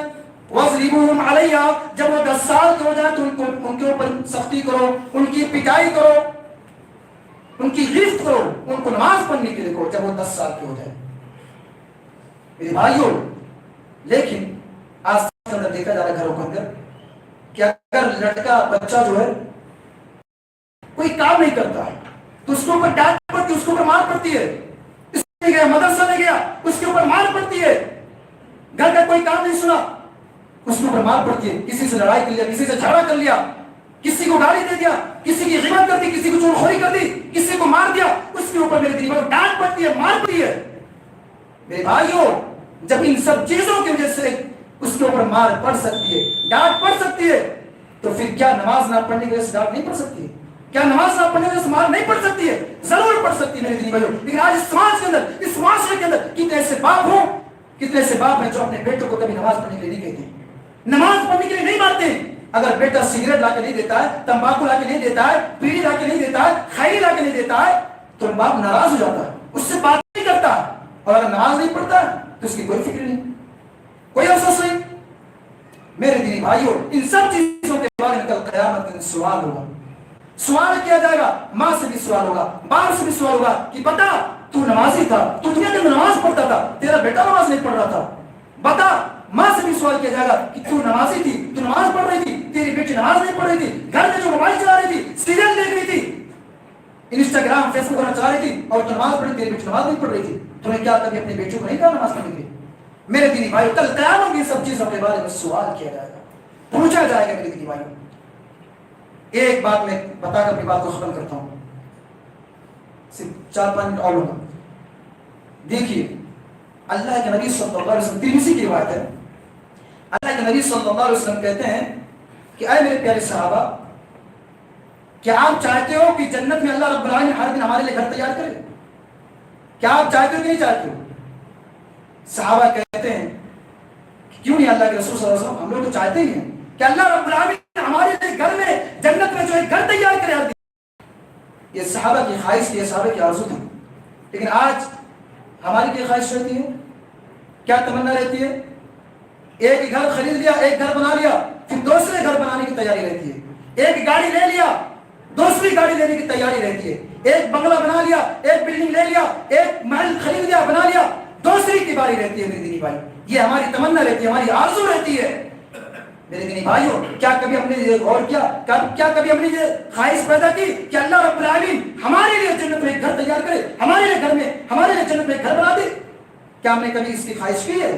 وَاضْرِبُوهُمْ عَلَيْهَا، جب وہ 10 سال کے ہو جائیں تو ان کے اوپر سختی کرو، ان کی پٹائی کرو، ان کی گرفت کرو، ان کو نماز پڑھنے کے لیے کہو جب وہ 10 سال کے ہو جائیں. میرے بھائیوں لیکن آج کے اندر دیکھا جا رہا ہے گھروں کے اندر کہ اگر لڑکا بچہ جو ہے کوئی کام نہیں کرتا ہے تو اس کے اوپر ڈانٹ پڑتی ہے، اس کے اوپر مار پڑتی ہے. اس میں گیا مدرسہ میں گیا اس کے اوپر مار پڑتی ہے. گھر کا کوئی کام نہیں سنا اس کے اوپر مار پڑتی ہے. کسی سے لڑائی کر لیا، کسی سے جھگڑا کر لیا، کسی کو گالی دے دیا، کسی کی غیبت کر دی، کسی کو چور خوری کر دی، کسی کو مار دیا، اس کے اوپر میرے دل میں ڈانٹ پڑتی ہے، مار پڑتی ہے. میرے بھائیوں جب ان سب چیزوں کی وجہ سے اس کے اوپر مار پڑ سکتی ہے، ڈانٹ پڑ سکتی ہے، تو پھر کیا نماز نہ پڑھنے کی وجہ سے ڈانٹ نہیں پڑ سکتی ہے؟ کیا نماز نہ پڑھنے کی وجہ سے مار نہیں پڑ سکتی ہے؟ ضرور پڑ سکتی ہے میرے دینی بھائیوں. لیکن آج اس سماج کے اندر، اس معاشرے کے اندر کتنے ایسے باپ ہوں، کتنے ایسے باپ ہیں جو اپنے بیٹوں کو کبھی نماز پڑھنے کے لیے نہیں کہتے، نماز پڑھنے کے لیے نہیں مارتے. اگر بیٹا سگریٹ لا کے نہیں دیتا ہے، تمباکو لا کے نہیں دیتا ہے، بیڑی لا کے نہیں دیتا ہے، خیری لا کے نہیں دیتا ہے تو باپ ناراض ہو جاتا ہے، اس سے بات نہیں کرتا. اور اگر نماز نہیں پڑھتا ہے تو اس کی کوئی فکر نہیں، کوئی افسوس نہیں. میرے دینی بھائیوں ان سب چیزوں کے بارے میں کل قیامت کے دن سوال ہوگا، سوال کیا جائے گا. ماں سے بھی سوال ہوگا، باپ سے بھی سوال ہوگا کہ بتا تو نمازی تھا، تو دنیا کے اندر نماز پڑھتا تھا، تیرا بیٹا نماز نہیں پڑھ رہا تھا. بتا. ماں سے بھی سوال کیا جائے گا کہ تو نمازی تھی، تو نماز پڑھ رہی تھی، تیری بیٹی نماز نہیں پڑھ رہی تھی، گھر میں جو موبائل چلا رہی تھی، سیریل دیکھ رہی تھی، انسٹاگرام فیس بک چلا رہی تھی، اور تو نماز پڑھی، تیری بیٹی نماز نہیں پڑھ رہی تھی. تو نے کیا کبھی اپنی بیٹیوں کو نہیں کہا نماز پڑھنے کے لیے؟ میرے دینی بھائی کل قیامت کی سب چیزوں کے بارے میں سوال کیا جائے گا، پوچھا جائے گا. میرے دینی بھائی ایک بات میں بتا کر اپنی بات کو ختم کرتا ہوں، صرف 4-5 منٹ اور لوں. دیکھیے اللہ کے نبی صلی اللہ علیہ وسلم، ترمذی کی روایت ہے، اللہ کے نبی صلی اللہ علیہ وسلم کہتے ہیں کہ اے میرے پیارے صحابہ کیا آپ چاہتے ہو کہ جنت میں اللہ رب العالمین ہر دن ہمارے لیے گھر تیار کرے؟ کیا آپ چاہتے ہو کہ نہیں چاہتے ہو؟ صحابہ کہتے ہیں کیوں نہیں اللہ کے رسول صلی اللہ علیہ وسلم، ہم لوگ تو چاہتے ہی ہیں کہ اللہ رب العالمین ہمارے لیے گھر میں جنت میں جو ہے گھر تیار کرے ہر دن. یہ صحابہ کی خواہش تھی، یہ صحابہ کی آرزو تھی. لیکن آج ہماری کیا خواہش رہتی ہے، کیا تمنا رہتی ہے؟ ایک گھر خرید لیا، ایک گھر بنا لیا، پھر دوسرے گھر بنانے کی تیاری رہتی ہے. ایک گاڑی لے لیا، دوسری گاڑی لینے کی تیاری رہتی ہے. ایک بنگلہ بنا لیا، ایک بلڈنگ لے لیا، ایک محل خرید لیا، بنا لیا، دوسری کی باری رہتی ہے. میرے دینی بھائی یہ ہماری تمنا رہتی ہے، ہماری آرزو رہتی ہے. میرے دینی بھائیوں کیا کبھی ہم نے یہ غور کیا، کیا کبھی ہم نے یہ خواہش پیدا کی کہ اللہ رب العالمین ہمارے لیے جنت میں ایک گھر تیار کرے، ہمارے لیے گھر میں، ہمارے لیے جنت میں ایک گھر بنا دے؟ کیا ہم نے کبھی اس کی خواہش کی ہے؟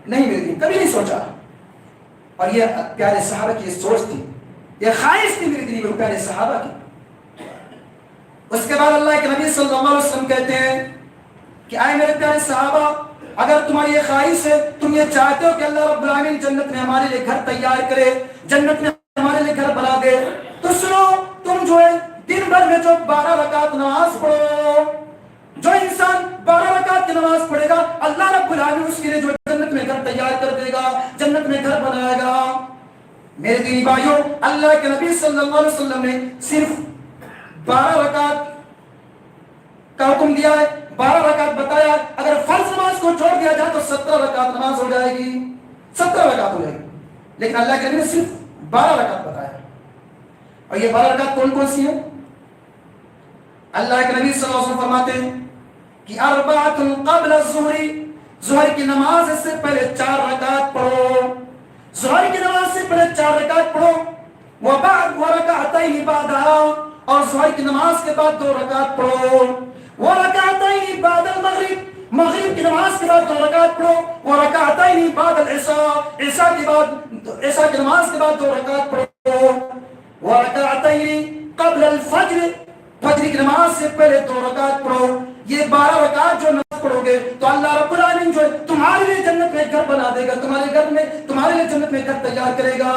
نہیں میرے دین، کبھی نہیں سوچا. اور یہ پیارے صحابہ کی یہ سوچ تھی، یہ خواہش تھی میرے دین پیارے صحابہ کی. اس کے بعد اللہ کے نبی صلی اللہ علیہ وسلم کہتے ہیں کہ اے میرے پیارے صحابہ اگر تمہاری یہ خواہش ہے، تم یہ چاہتے ہو کہ اللہ رب العالمین جنت میں ہمارے لیے گھر تیار کرے، جنت میں ہمارے لیے گھر بنا دے، تو سنو تم جو ہے دن بھر میں جو 12 رکعت نماز پڑھو. جو انسان 12 رکعت کی نماز پڑھے گا اللہ رب العالمین اس کے لیے جو جنت میں گھر تیار کر دے گا، جنت میں گھر بنائے گا. میرے دینی بھائیوں اللہ کے نبی صلی اللہ علیہ وسلم نے صرف 12 رکعت کا حکم دیا ہے، 12 رکعت بتایا. اگر فرض نماز کو چھوڑ دیا جائے تو 17 رکعت نماز ہو جائے گی، 17 رکعت ہو جائے گی. لیکن اللہ کے نبی نے صرف 12 رکعت بتایا. اور یہ 12 رکعت کون کون سی ہیں؟ اللہ کے نبی صلی اللہ علیہ وسلم فرماتے ہیں کہ 4 قبل الظہر ظہر کی نماز سے پہلے 4 رکعت پڑھو، ظہر کی نماز سے پہلے 4 رکعت پڑھو، وبعد ورکعتین بعدها، اور ظہر کی نماز کے بعد 2 رکعت پڑھو، ورکعتین بعد المغرب، مغرب کی نماز کے بعد 2 رکعت پڑھو، ورکعتین بعد العشاء، عشاء کی نماز کے بعد 2 رکعت پڑھو، ورکعتین قبل الفجر، فجر کی نماز سے پہلے 2 رکعت پڑھو۔ یہ 12 رکعت جو نماز پڑھو گے تو اللہ رب العالمین جو ہے تمہارے لیے جنت میں گھر بنا دے گا، تمہارے لیے جنت میں گھر تیار کرے گا۔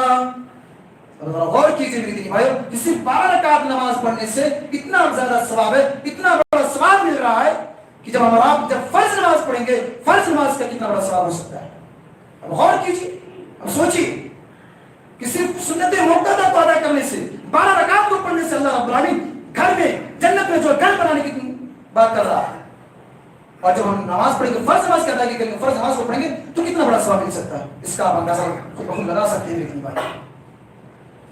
غور کیجیے میری بھائیو، کسی 12 رکعت نماز پڑھنے سے اتنا زیادہ ثواب ہے، اتنا بڑا ثواب مل رہا ہے کہ جب جب فرض نماز پڑھیں گے، فرض نماز کا کتنا بڑا ثواب ہو سکتا ہے۔ اب غور کیجیے، اب سوچیے کہ صرف سنت موقعہ کو ادا کرنے سے، 12 رکعت کو پڑھنے سے اللہ رب العالمین گھر میں جنت میں جو گھر بنانے کی بات کر رہا ہے۔ اور جب ہم نماز پڑھیں گے، فرض نماز کی ادائیگی کریں گے، فرض نماز کو پڑھیں گے تو کتنا بڑا ثواب مل سکتا ہے، اس کا آپ اندازہ خود لگا سکتے ہیں۔ لیکن بھائی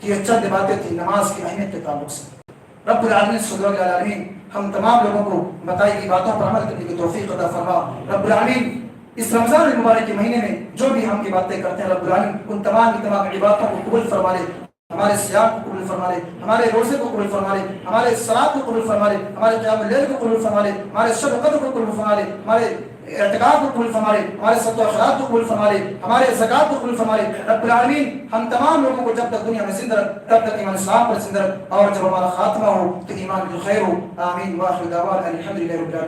یہ چند باتیں تھیں نماز کی اہمیت کے تعلق سے۔ رب العالمین صلی اللہ علیہ وسلم ہم تمام لوگوں کو بتائی گئی باتوں پر عمل کرنے کی توفیق عطا فرما۔ رب العالمین اس رمضان المبارک کے مہینے میں جو بھی ہم کی باتیں کرتے ہیں، رب العالمین ان تمام کی تمام عبادتوں کو قبول فرما لے، ہمارے سیاح کو قبول فرما لے، ہمارے روزے کو قبول فرما لے، ہمارے صلات کو قبول فرما لے، ہمارے قیام اللیل کو قبول فرما لے، ہمارے شب قدر کو قبول فرما لے، ہمارے اعتکاف کو قبول فرما لے، ہمارے صدقہ و خیرات کو قبول فرما لے، ہمارے زکات کو قبول فرما لے۔ رب العالمین ہم تمام لوگوں کو جب تک دنیا میں زندہ رکھ، تب تک ایمان اسلام پر زندہ رکھ، اور جب ہمارا خاتمہ ہو تو ایمان بالخیر ہو۔ آمین۔ واخر دعوانا الحمدللہ رب العالمین۔